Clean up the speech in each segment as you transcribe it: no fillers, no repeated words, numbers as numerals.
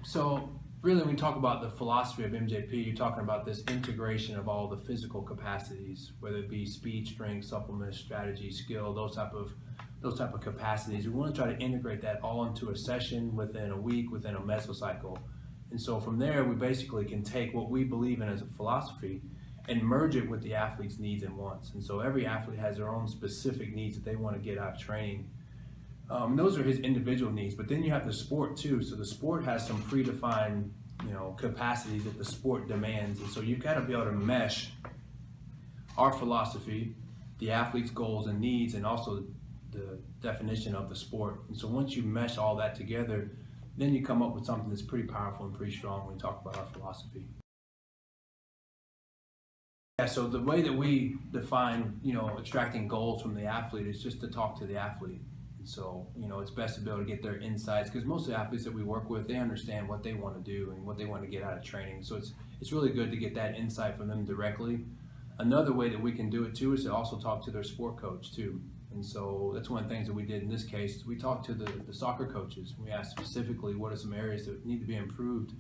So really when we talk about the philosophy of MJP, you're talking about this integration of all the physical capacities, whether it be speed, strength, supplement, strategy, skill, those type of capacities. We want to try to integrate that all into a session within a week, within a mesocycle. And so from there, we basically can take what we believe in as a philosophy and merge it with the athlete's needs and wants. And so every athlete has their own specific needs that they want to get out of training. Those are his individual needs, but then you have the sport too. So the sport has some predefined, capacities that the sport demands. And so you've got to be able to mesh our philosophy, the athlete's goals and needs, and also the definition of the sport. And so once you mesh all that together, then you come up with something that's pretty powerful and pretty strong when we talk about our philosophy. Yeah, so the way that we define, extracting goals from the athlete is just to talk to the athlete. And so, it's best to be able to get their insights, because most of the athletes that we work with, they understand what they want to do and what they want to get out of training. So it's really good to get that insight from them directly. Another way that we can do it too is to also talk to their sport coach too. And so that's one of the things that we did in this case. We talked to the soccer coaches. We asked specifically what are some areas that need to be improved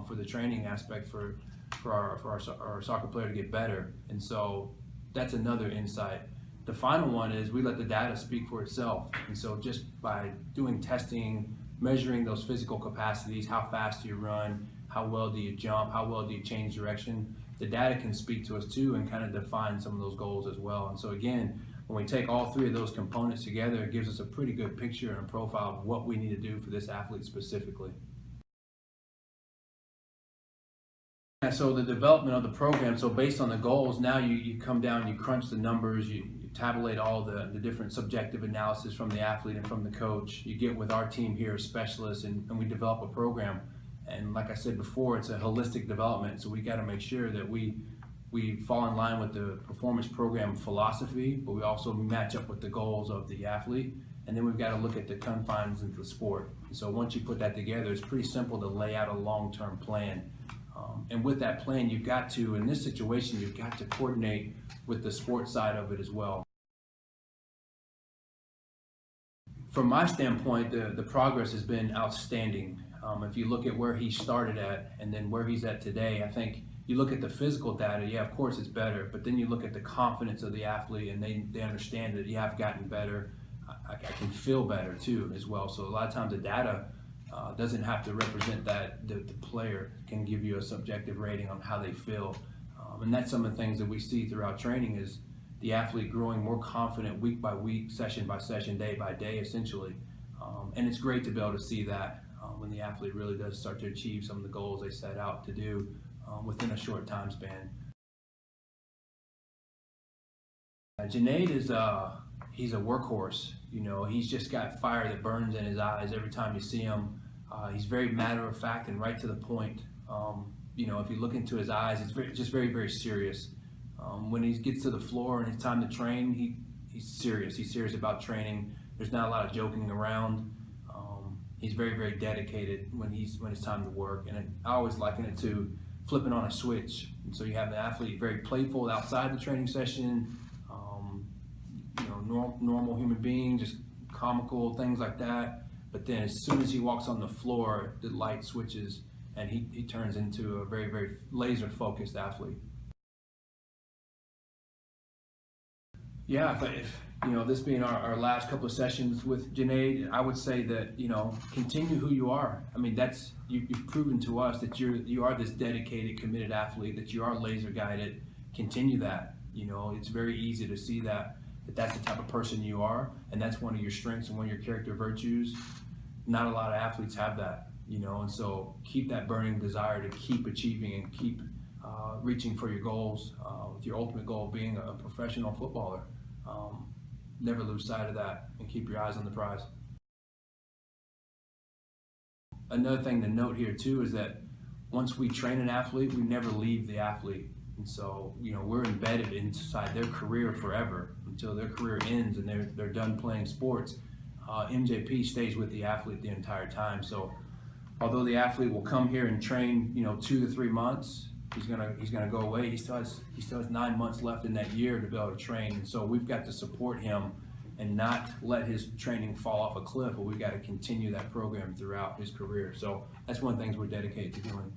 for the training aspect for our soccer player to get better. And so that's another insight. The final one is we let the data speak for itself. And so just by doing testing, measuring those physical capacities, how fast do you run, how well do you jump, how well do you change direction, the data can speak to us too and kind of define some of those goals as well. And so again, when we take all three of those components together, it gives us a pretty good picture and a profile of what we need to do for this athlete specifically. So the development of the program, so based on the goals, now you come down, you crunch the numbers, you tabulate all the different subjective analysis from the athlete and from the coach. You get with our team here, specialists, and we develop a program. And like I said before, it's a holistic development, so we got to make sure that we fall in line with the performance program philosophy, but we also match up with the goals of the athlete. And then we've got to look at the confines of the sport. And so once you put that together, it's pretty simple to lay out a long-term plan. And with that plan, you've got to, in this situation, you've got to coordinate with the sports side of it as well. From my standpoint, the progress has been outstanding. If you look at where he started at and then where he's at today, I think you look at the physical data, yeah, of course it's better, but then you look at the confidence of the athlete and they understand that you have gotten better. I can feel better too as well. So a lot of times the data doesn't have to represent that. The player can give you a subjective rating on how they feel. And that's some of the things that we see throughout training is the athlete growing more confident week by week, session by session, day by day, essentially. And it's great to be able to see that when the athlete really does start to achieve some of the goals they set out to do within a short time span. Junayd is he's a workhorse. He's just got fire that burns in his eyes every time you see him. He's very matter of fact and right to the point. If you look into his eyes, it's very, very serious. When he gets to the floor and it's time to train, he's serious. He's serious about training. There's not a lot of joking around. He's very, very dedicated when it's time to work. And I always liken it to flipping on a switch. And so you have the athlete very playful outside the training session, normal human being, just comical, things like that. But then as soon as he walks on the floor, the light switches and he turns into a very, very laser focused athlete. Yeah, if this being our last couple of sessions with Junayd, I would say that, continue who you are. I mean, you've proven to us that you are this dedicated, committed athlete, that you are laser guided. Continue that. It's very easy to see that that's the type of person you are, and that's one of your strengths and one of your character virtues. Not a lot of athletes have that, and so keep that burning desire to keep achieving and keep reaching for your goals, with your ultimate goal being a professional footballer. Never lose sight of that and keep your eyes on the prize. Another thing to note here too is that once we train an athlete, we never leave the athlete. And so, we're embedded inside their career forever until their career ends and they're done playing sports. MJP stays with the athlete the entire time. So although the athlete will come here and train, 2 to 3 months, he's gonna go away. He still has 9 months left in that year to be able to train. And so we've got to support him and not let his training fall off a cliff, but we got to continue that program throughout his career. So that's one of the things we're dedicated to doing.